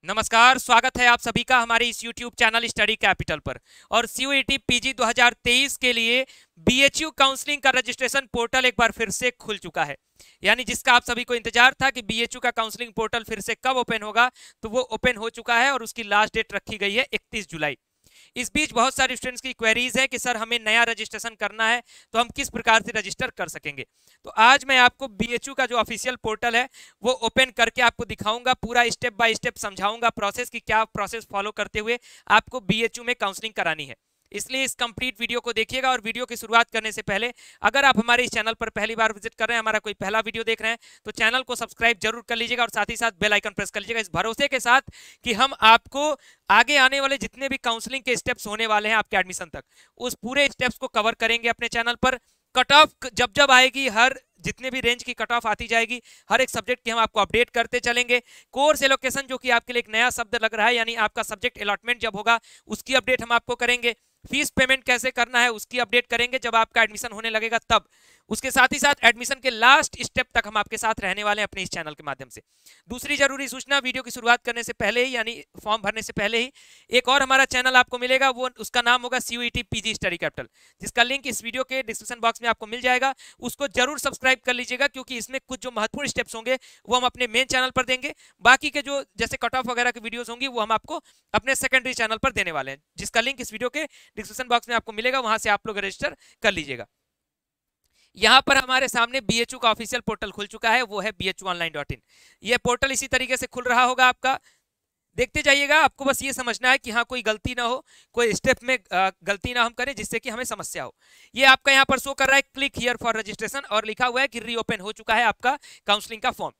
नमस्कार, स्वागत है आप सभी का हमारे इस YouTube चैनल स्टडी कैपिटल पर। और CUET PG 2023 के लिए BHU काउंसलिंग का रजिस्ट्रेशन पोर्टल एक बार फिर से खुल चुका है। यानी जिसका आप सभी को इंतजार था कि BHU का काउंसलिंग पोर्टल फिर से कब ओपन होगा, तो वो ओपन हो चुका है और उसकी लास्ट डेट रखी गई है 31 जुलाई। इस बीच बहुत सारे स्टूडेंट्स की क्वेरीज है कि सर हमें नया रजिस्ट्रेशन करना है तो हम किस प्रकार से रजिस्टर कर सकेंगे। तो आज मैं आपको BHU का जो ऑफिशियल पोर्टल है वो ओपन करके आपको दिखाऊंगा, पूरा स्टेप बाय स्टेप समझाऊंगा प्रोसेस की, क्या प्रोसेस फॉलो करते हुए आपको BHU में काउंसलिंग करानी है। इसलिए इस कंप्लीट वीडियो को देखिएगा। और वीडियो की शुरुआत करने से पहले अगर आप हमारे इस चैनल पर पहली बार विजिट कर रहे हैं, हमारा कोई पहला वीडियो देख रहे हैं, तो चैनल को सब्सक्राइब जरूर कर लीजिएगा और साथ ही साथ बेल आइकन प्रेस कर लीजिएगा, इस भरोसे के साथ कि हम आपको आगे आने वाले जितने भी काउंसलिंग के स्टेप्स होने वाले हैं आपके एडमिशन तक, उस पूरे स्टेप्स को कवर करेंगे अपने चैनल पर। कट ऑफ जब जब आएगी, हर जितने भी रेंज की कट ऑफ आती जाएगी, हर एक सब्जेक्ट की हम आपको अपडेट करते चलेंगे। कोर्स एलोकेशन जो कि आपके लिए एक नया शब्द लग रहा है, यानी आपका सब्जेक्ट अलॉटमेंट जब होगा उसकी अपडेट हम आपको करेंगे। फीस पेमेंट कैसे करना है उसकी अपडेट करेंगे जब आपका एडमिशन होने लगेगा तब। उसके साथ ही साथ एडमिशन के लास्ट स्टेप तक हम आपके साथ रहने वाले हैं अपने इस चैनल के माध्यम से। दूसरी जरूरी सूचना, वीडियो की शुरुआत करने से पहले ही, यानी फॉर्म भरने से पहले ही, एक और हमारा चैनल आपको मिलेगा, वो उसका नाम होगा CUET PG स्टडी कैपिटल, जिसका लिंक इस वीडियो के डिस्क्रिप्शन बॉक्स में आपको मिल जाएगा। उसको जरूर सब्सक्राइब कर लीजिएगा, क्योंकि इसमें कुछ जो महत्वपूर्ण स्टेप्स होंगे वो हम अपने मेन चैनल पर देंगे। बाकी के जो जैसे कट ऑफ वगैरह की वीडियोस होंगी वो हम आपको अपने सेकेंडरी चैनल पर देने वाले हैं, जिसका लिंक इस वीडियो के डिस्क्रिप्शन बॉक्स में आपको मिलेगा, वहां से आप लोग रजिस्टर कर लीजिएगा। यहां पर हमारे सामने BHU का ऑफिशियल पोर्टल खुल चुका है, वो है bhuonline.in। यह पोर्टल इसी तरीके से खुल रहा होगा आपका, देखते जाइएगा। आपको बस ये समझना है कि हाँ कोई गलती ना हो, कोई स्टेप में गलती ना हम करें जिससे कि हमें समस्या हो। ये आपका यहाँ पर शो कर रहा है क्लिक हियर फॉर रजिस्ट्रेशन, और लिखा हुआ है कि रीओपन हो चुका है आपका काउंसलिंग का फॉर्म।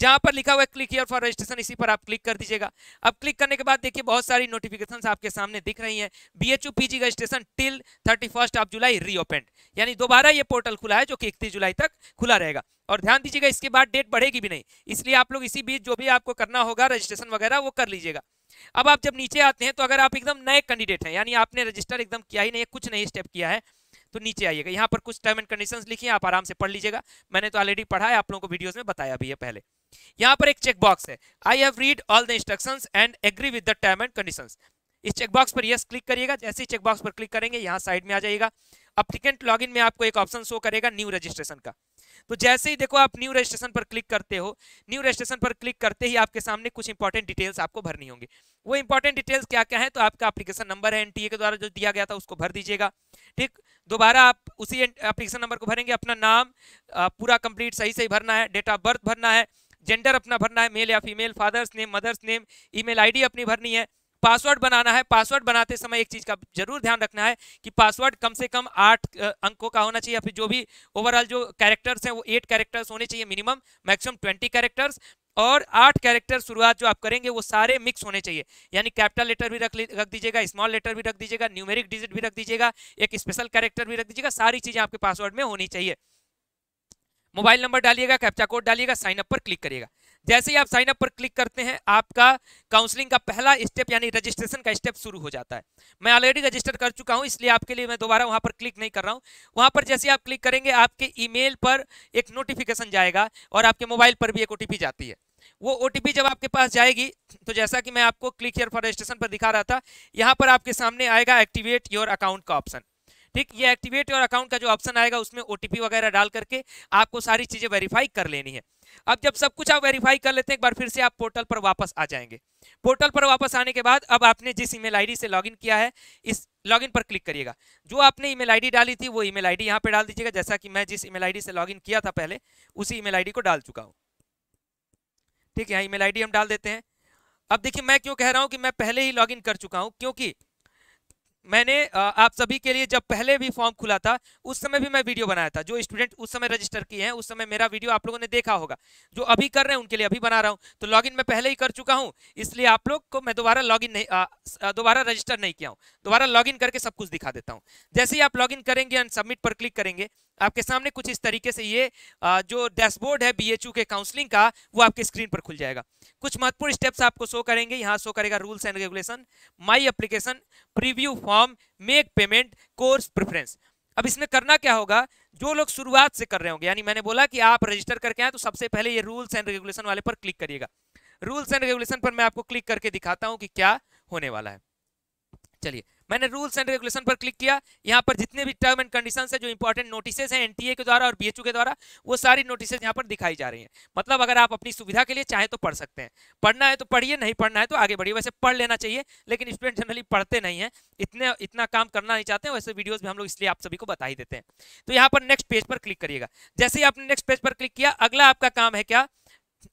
जहां पर लिखा हुआ है क्लिक हियर फॉर रजिस्ट्रेशन, इसी पर आप क्लिक कर दीजिएगा। अब क्लिक करने के बाद देखिए बहुत सारी नोटिफिकेशंस आपके सामने दिख रही हैं। BHU PG रजिस्ट्रेशन टिल 31 जुलाई रीओपेंड, यानी दोबारा ये पोर्टल खुला है जो कि 31 जुलाई तक खुला रहेगा। और ध्यान दीजिएगा इसके बाद डेट बढ़ेगी भी नहीं, इसलिए आप लोग इसी बीच जो भी आपको करना होगा रजिस्ट्रेशन वगैरह वो कर लीजिएगा। अब आप जब नीचे आते हैं तो अगर आप एकदम नए कैंडिडेट हैं, यानी आपने रजिस्टर एकदम किया ही नहीं है, कुछ नहीं स्टेप किया है, तो नीचे आइएगा। यहाँ पर कुछ टर्म एंड कंडीशंस लिखी हैं, आप आराम से पढ़ लीजिएगा। मैंने तो ऑलरेडी पढ़ा है, आप लोगों को वीडियोस में बताया भी है पहले। यहाँ पर एक चेक बॉक्स है, I have read all the instructions and agree with the term and conditions. इस चेक बॉक्स पर यस क्लिक करिएगा। जैसे ही चेक बॉक्स पर क्लिक करेंगे यहाँ साइड में आ जाइएगा। एप्लीकेंट लॉगिन में आपको एक ऑप्शन शो करेगा न्यू रजिस्ट्रेशन का। तो जैसे ही देखो आप न्यू रजिस्ट्रेशन पर क्लिक करते हो, न्यू रजिस्ट्रेशन पर क्लिक करते ही आपके सामने कुछ इंपॉर्टेंट डिटेल्स आपको भरनी होंगी। वो इंपॉर्टेंट डिटेल्स क्या क्या है, तो आपका एप्लीकेशन नंबर है NTA के द्वारा जो दिया गया था उसको भर दीजिएगा। ठीक, दोबारा आप उसी एप्लीकेशन नंबर को भरेंगे। अपना नाम पूरा कंप्लीट सही सही भरना है, डेट ऑफ बर्थ भरना है, जेंडर अपना भरना है, मेल या female, father's name, mother's name, email ID अपनी भरनी है, पासवर्ड बनाना है। पासवर्ड बनाते समय एक चीज का जरूर ध्यान रखना है कि पासवर्ड कम से कम 8 अंकों का होना चाहिए, या फिर जो भी ओवरऑल जो कैरेक्टर्स हैं वो 8 कैरेक्टर्स होने चाहिए मिनिमम, मैक्सिमम 20 कैरेक्टर्स। और 8 कैरेक्टर शुरुआत जो आप करेंगे वो सारे मिक्स होने चाहिए, यानी कैपिटल लेटर भी रख दीजिएगा, स्मॉल लेटर भी रख दीजिएगा, न्यूमेरिक डिजिट भी रख दीजिएगा, एक स्पेशल कैरेक्टर भी रख दीजिएगा। सारी चीजें आपके पासवर्ड में होनी चाहिए। मोबाइल नंबर डालिएगा, कैप्चा कोड डालिएगा, साइन अप पर क्लिक करिएगा। जैसे ही आप साइन अप पर क्लिक करते हैं आपका काउंसलिंग का पहला स्टेप यानी रजिस्ट्रेशन का स्टेप शुरू हो जाता है। मैं ऑलरेडी रजिस्टर कर चुका हूं, इसलिए आपके लिए मैं दोबारा वहां पर क्लिक नहीं कर रहा हूं। वहां पर जैसे आप क्लिक करेंगे आपके ईमेल पर एक नोटिफिकेशन जाएगा और आपके मोबाइल पर भी एक OTP जाती है। वो OTP जब आपके पास जाएगी तो जैसा कि मैं आपको क्लिक हियर फॉर रजिस्ट्रेशन पर दिखा रहा था, यहाँ पर आपके सामने आएगा एक्टिवेट योर अकाउंट का ऑप्शन। ठीक, ये एक्टिवेट योर अकाउंट का जो ऑप्शन आएगा उसमें OTP वगैरह डाल करके आपको सारी चीजें वेरीफाई कर लेनी है। अब जब सब कुछ आप वेरीफाई कर लेते हैं, एक बार फिर से आप पोर्टल पर वापस आ जाएंगे। पोर्टल पर वापस आने के बाद अब आपने जिस ईमेल आईडी से लॉगिन किया है, इस लॉगिन पर क्लिक करिएगा। जो आपने ईमेल आईडी डाली थी वो ईमेल आईडी यहाँ पे डाल दीजिएगा। जैसा कि मैं जिस ईमेल आईडी से लॉगिन किया था पहले, उसी ईमेल आईडी को डाल चुका हूँ। ठीक है, यहाँ ईमेल आईडी हम डाल देते हैं। अब देखिए मैं क्यों कह रहा हूँ कि मैं पहले ही लॉगिन कर चुका हूँ, क्योंकि मैंने आप सभी के लिए जब पहले भी फॉर्म खुला था उस समय भी मैं वीडियो बनाया था। जो स्टूडेंट उस समय रजिस्टर किए हैं उस समय मेरा वीडियो आप लोगों ने देखा होगा। जो अभी कर रहे हैं उनके लिए अभी बना रहा हूं। तो लॉगिन मैं पहले ही कर चुका हूं, इसलिए आप लोग को मैं दोबारा लॉगिन नहीं दोबारा रजिस्टर नहीं किया हूं। दोबारा लॉगिन करके सब कुछ दिखा देता हूं। जैसे ही आप लॉगिन करेंगे एंड सबमिट पर क्लिक करेंगे, आपके सामने कुछ इस तरीके से ये जो डैशबोर्ड है BHU के काउंसलिंग का वो आपके स्क्रीन पर खुल जाएगा। कुछ महत्वपूर्ण स्टेप्स आपको शो करेंगे। यहाँ शो करेगा rules and regulation, my application, preview form, make payment, course preference. अब इसमें करना क्या होगा, जो लोग शुरुआत से कर रहे होंगे, यानी मैंने बोला कि आप रजिस्टर करके आए तो सबसे पहले ये रूल्स एंड रेगुलेशन वाले पर क्लिक करिएगा। रूल्स एंड रेगुलेशन पर मैं आपको क्लिक करके दिखाता हूं कि क्या होने वाला है। चलिए, मैंने रूल्स एंड रेगुलेशन पर क्लिक किया। यहाँ पर जितने भी टर्म एंड कंडीशंस है, जो इंपॉर्टेंट नोटिसेस हैं एनटीए के द्वारा और बीएचयू के द्वारा, वो सारी नोटिसेस यहाँ पर दिखाई जा रही हैं। मतलब अगर आप अपनी सुविधा के लिए चाहे तो पढ़ सकते हैं, पढ़ना है तो पढ़िए, नहीं पढ़ना है तो आगे बढ़िए। वैसे पढ़ लेना चाहिए, लेकिन स्टूडेंट जनरली पढ़ते नहीं है, इतना काम करना नहीं चाहते हैं। वैसे वीडियोस भी हम लोग इसलिए आप सभी को बता ही देते हैं। तो यहाँ पर नेक्स्ट पेज पर क्लिक करिएगा। जैसे ही आपने नेक्स्ट पेज पर क्लिक किया, अगला आपका काम है क्या,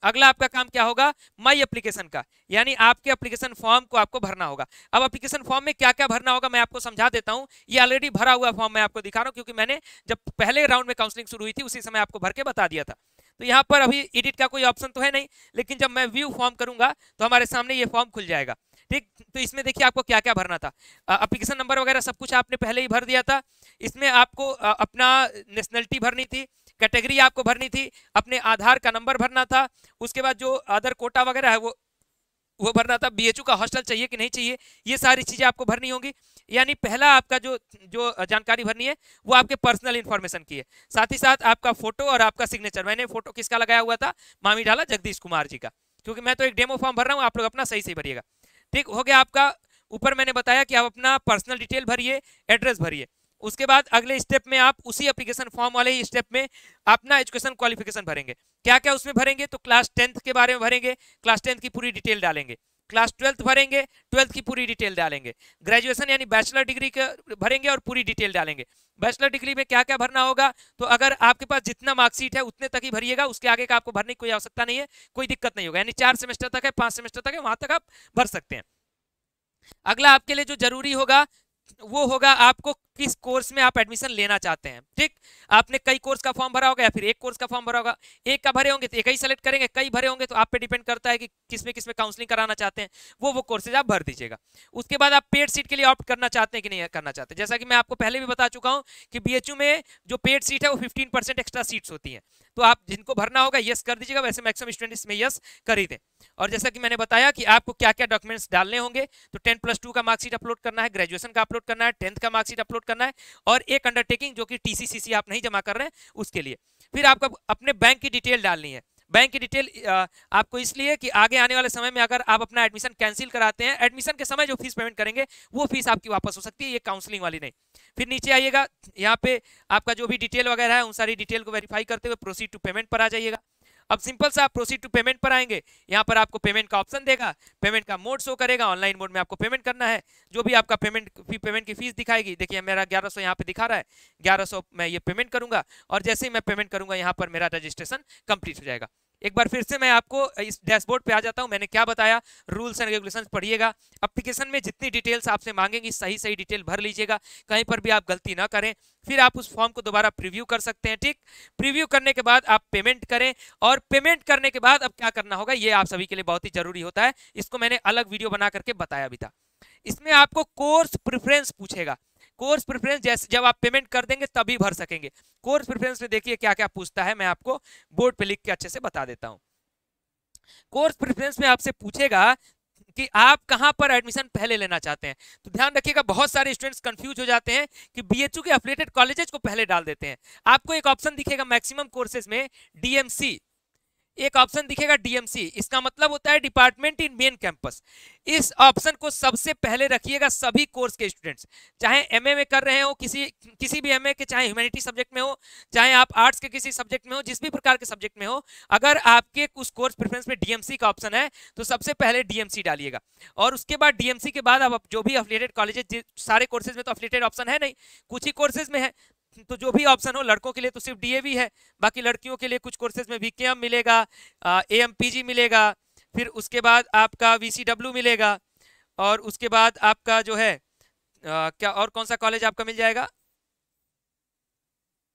अगला आपका काम क्या होगा, माई एप्लीकेशन का, यानी आपके एप्लीकेशन फॉर्म को आपको भरना होगा। अब एप्लीकेशन फॉर्म में क्या क्या भरना होगा मैं आपको समझा देता हूं। ये ऑलरेडी भरा हुआ फॉर्म मैं आपको दिखा रहा हूं, क्योंकि मैंने जब पहले राउंड में काउंसलिंग शुरू हुई थी उसी समय आपको भर के बता दिया था। तो यहाँ पर अभी एडिट का कोई ऑप्शन तो है नहीं, लेकिन जब मैं व्यू फॉर्म करूंगा तो हमारे सामने ये फॉर्म खुल जाएगा। ठीक, तो इसमें देखिए आपको क्या क्या भरना था। एप्लीकेशन नंबर वगैरह सब कुछ आपने पहले ही भर दिया था। इसमें आपको अपना नेशनलिटी भरनी थी, कैटेगरी आपको भरनी थी, अपने आधार का नंबर भरना था, उसके बाद जो अदर कोटा वगैरह है वो भरना था, बीएचयू का हॉस्टल चाहिए कि नहीं चाहिए, ये सारी चीजें आपको भरनी होंगी। यानी पहला आपका जो जानकारी भरनी है वो आपके पर्सनल इंफॉर्मेशन की है। साथ ही साथ आपका फोटो और आपका सिग्नेचर। मैंने फोटो किसका लगाया हुआ था, मामी डाला जगदीश कुमार जी का, क्योंकि मैं तो एक डेमो फॉर्म भर रहा हूँ, आप लोग अपना सही सही भरिएगा। ठीक हो गया आपका। ऊपर मैंने बताया कि आप अपना पर्सनल डिटेल भरिए, एड्रेस भरिए। उसके बाद अगले स्टेप में आप उसी एप्लीकेशन फॉर्म वाले ही स्टेप में अपना एजुकेशन क्वालिफिकेशन भरेंगे। क्या क्या उसमें भरेंगे, तो क्लास 10th के बारे में भरेंगे, क्लास 10th की पूरी डिटेल डालेंगे। क्लास 12th भरेंगे, 12th की पूरी डिटेल डालेंगे। ग्रेजुएशन यानी बैचलर डिग्री का भरेंगे और पूरी डिटेल डालेंगे। बैचलर डिग्री में क्या क्या भरना होगा, तो अगर आपके पास जितना मार्कशीट है उतने तक ही भरिएगा, उसके आगे का आपको भरने की कोई आवश्यकता नहीं है, कोई दिक्कत नहीं होगा। यानी 4 सेमेस्टर तक है, 5 सेमेस्टर तक है, वहां तक आप भर सकते हैं। अगला आपके लिए जो जरूरी होगा वो होगा आपको किस कोर्स में आप एडमिशन लेना चाहते हैं। ठीक, आपने कई कोर्स का फॉर्म भरा होगा या फिर एक कोर्स का फॉर्म भरा होगा। एक का भरे होंगे तो एक ही सेलेक्ट करेंगे, कई भरे होंगे तो आप पे डिपेंड करता है कि किसमें काउंसलिंग कराना चाहते हैं, वो कोर्सेज आप भर दीजिएगा। उसके बाद आप पेड सीट के लिए ऑप्ट करना चाहते हैं कि नहीं करना चाहते। जैसा कि मैं आपको पहले भी बता चुका हूं कि बीएचयू में जो पेड सीट है वो 15% एक्स्ट्रा सीट्स होती हैं, तो आप जिनको भरना होगा यस कर दीजिएगा। वैसे मैक्सिमम स्टूडेंट इसमें यस कर ही दें। और जैसा कि मैंने बताया कि आपको क्या क्या डॉक्यूमेंट्स डालने होंगे, तो 10+2 का मार्कशीट अपलोड करना है, ग्रेजुएशन का अपलोड करना है, 10th का मार्कशीट अपलोड करना है, और एक अंडरटेकिंग जो कि टीसीसीसी आप नहीं जमा कर रहे हैं उसके लिए। फिर आपको अपने बैंक की डिटेल डालनी है। बैंक की डिटेल आपको इसलिए कि आगे आने वाले समय में अगर आप अपना एडमिशन कैंसिल कराते हैं, एडमिशन के समय जो फीस पेमेंट करेंगे वो फीस आपकी वापस हो सकती है, ये काउंसलिंग वाली नहीं। फिर नीचे आइएगा, यहाँ पे आपका जो भी डिटेल वगैरह है उन सारी डिटेल को वेरीफाई करते हुए प्रोसीड टू पेमेंट पर आ जाइएगा। अब सिंपल सा आप प्रोसीड टू पेमेंट पर आएंगे, यहाँ पर आपको पेमेंट का ऑप्शन देगा, पेमेंट का मोड शो करेगा, ऑनलाइन मोड में आपको पेमेंट करना है। जो भी आपका पेमेंट की फीस दिखाएगी, देखिए मेरा 1100 यहाँ पे दिखा रहा है, 1100 मैं ये पेमेंट करूंगा, और जैसे ही मैं पेमेंट करूंगा यहाँ पर मेरा रजिस्ट्रेशन कंप्लीट हो जाएगा। एक बार फिर से मैं आपको इस डैशबोर्ड पे आ जाता हूं। मैंने क्या बताया, रूल्स एंड रेगुलेशंस पढ़िएगा। एप्लीकेशन में जितनी डिटेल्स आपसे मांगेंगी सही सही डिटेल भर लीजिएगा, कहीं पर भी आप गलती ना करें। फिर आप उस फॉर्म को दोबारा प्रीव्यू कर सकते हैं। ठीक, प्रीव्यू करने के बाद आप पेमेंट करें, और पेमेंट करने के बाद अब क्या करना होगा ये आप सभी के लिए बहुत ही जरूरी होता है। इसको मैंने अलग वीडियो बना करके बताया भी था। इसमें आपको कोर्स प्रेफरेंस पूछेगा। कोर्स प्रेफरेंस जैसे जब आप पेमेंट कर देंगे तभी भर सकेंगे। कोर्स प्रेफरेंस में देखिए क्या क्या पूछता है, मैं आपको बोर्ड पे लिख के अच्छे से बता देता हूं। कोर्स प्रेफरेंस में आपसे पूछेगा कि आप कहां पर एडमिशन पहले लेना चाहते हैं। तो ध्यान रखिएगा, बहुत सारे स्टूडेंट्स कंफ्यूज हो जाते हैं कि बीएचयू के एफिलिएटेड कॉलेजेस को पहले डाल देते हैं। आपको एक ऑप्शन दिखेगा मैक्सिमम कोर्सेज में डीएमसी, एक ऑप्शन दिखेगा डीएमसी, इसका मतलब होता है डिपार्टमेंट इन मेन कैंपस। इस ऑप्शन को सबसे पहले रखिएगा सभी कोर्स के स्टूडेंट्स, चाहे एमए में कर रहे हो, किसी भी एमए के, चाहे ह्यूमैनिटी सब्जेक्ट में हो, चाहे आप आर्ट्स के किसी सब्जेक्ट में हो, जिस भी प्रकार के सब्जेक्ट में हो, अगर आपके उस कोर्स प्रेफरेंस में डीएमसी का ऑप्शन है तो सबसे पहले डीएमसी डालिएगा। और उसके बाद डीएमसी के बाद आप जो भी एफिलिएटेड कॉलेजेस, सारे कोर्सेज में तो एफिलिएटेड ऑप्शन है नहीं, कुछ ही कोर्सेज में है, तो जो भी ऑप्शन हो, लड़कों के लिए तो सिर्फ डीएवी है, बाकी लड़कियों के लिए कुछ कोर्सेज में वीकेएम मिलेगा, एएमपीजी मिलेगा, फिर उसके बाद आपका वीसीडब्ल्यू मिलेगा, और उसके बाद आपका जो है क्या और कौन सा कॉलेज आपका मिल जाएगा,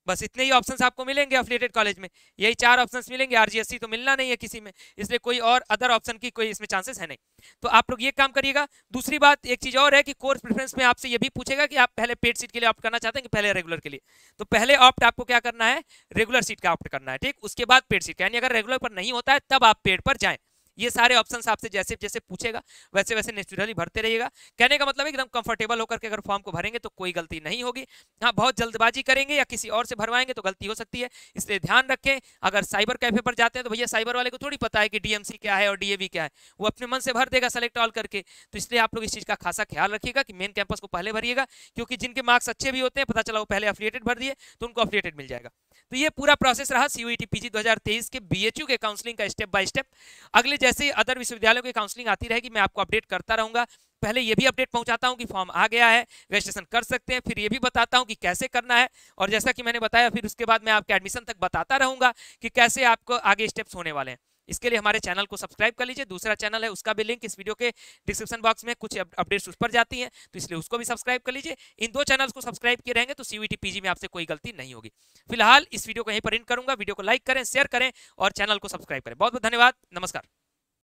बस इतने ही ऑप्शंस आपको मिलेंगे एफिलिएटेड कॉलेज में, यही 4 ऑप्शंस मिलेंगे। आरजीएससी तो मिलना नहीं है किसी में, इसलिए कोई और अदर ऑप्शन की कोई इसमें चांसेस है नहीं। तो आप लोग ये काम करिएगा। दूसरी बात एक चीज और है कि कोर्स प्रेफरेंस में आपसे ये भी पूछेगा कि आप पहले पेड सीट के लिए ऑप्ट करना चाहते हैं कि पहले रेगुलर के लिए। तो पहले ऑप्ट आपको क्या करना है, रेगुलर सीट का ऑप्ट करना है। ठीक, उसके बाद पेड सीट का, यानी अगर रेगुलर पर नहीं होता है तब आप पेड पर जाएं, ये सारे ऑप्शंस आपसे जैसे जैसे पूछेगा वैसे वैसे नेचुरली भरते रहिएगा। कहने का मतलब है एकदम कंफर्टेबल होकर के अगर फॉर्म को भरेंगे तो कोई गलती नहीं होगी। हाँ, बहुत जल्दबाजी करेंगे या किसी और से भरवाएंगे तो गलती हो सकती है, इसलिए ध्यान रखें। अगर साइबर कैफे पर जाते हैं तो भैया साइबर वाले को थोड़ी पता है कि डीएमसी क्या है और डीएवी क्या है, वो अपने मन से भर देगा सेलेक्ट ऑल करके। तो इसलिए आप लोग इस चीज का खासा ख्याल रखिएगा कि मेन कैंपस को पहले भरिएगा, क्योंकि जिनके मार्क्स अच्छे भी होते हैं, पता चला वो पहले एफिलिएटेड भर दिए तो उनको एफिलिएटेड मिल जाएगा। तो ये पूरा प्रोसेस रहा सीयूईटी पीजी 2023 के बीएचयू के काउंसलिंग का स्टेप बाय स्टेप। अगले जैसे अदर विश्वविद्यालयों की काउंसलिंग आती रहेगी मैं आपको अपडेट करता रहूंगा। पहले ये भी अपडेट पहुंचाता हूं कि फॉर्म आ गया है, रजिस्ट्रेशन कर सकते हैं, फिर ये भी बताता हूं कि कैसे करना है, और जैसा कि मैंने बताया फिर उसके बाद मैं आपके एडमिशन तक बताता रहूंगा कि कैसे आपको आगे स्टेप्स होने वाले हैं। इसके लिए हमारे चैनल को सब्सक्राइब कर लीजिए, दूसरा चैनल है उसका भी लिंक इस वीडियो के डिस्क्रिप्शन बॉक्स में, कुछ अपडेट्स उस पर जाती हैं तो इसलिए उसको भी सब्सक्राइब कर लीजिए। इन दो चैनल्स को सब्सक्राइब किए रहेंगे तो सीयूईटी पीजी में आपसे कोई गलती नहीं होगी। फिलहाल इस वीडियो को यहीं पर एंड करूंगा, वीडियो को लाइक करें, शेयर करें और चैनल को सब्सक्राइब करें। बहुत बहुत धन्यवाद, नमस्कार।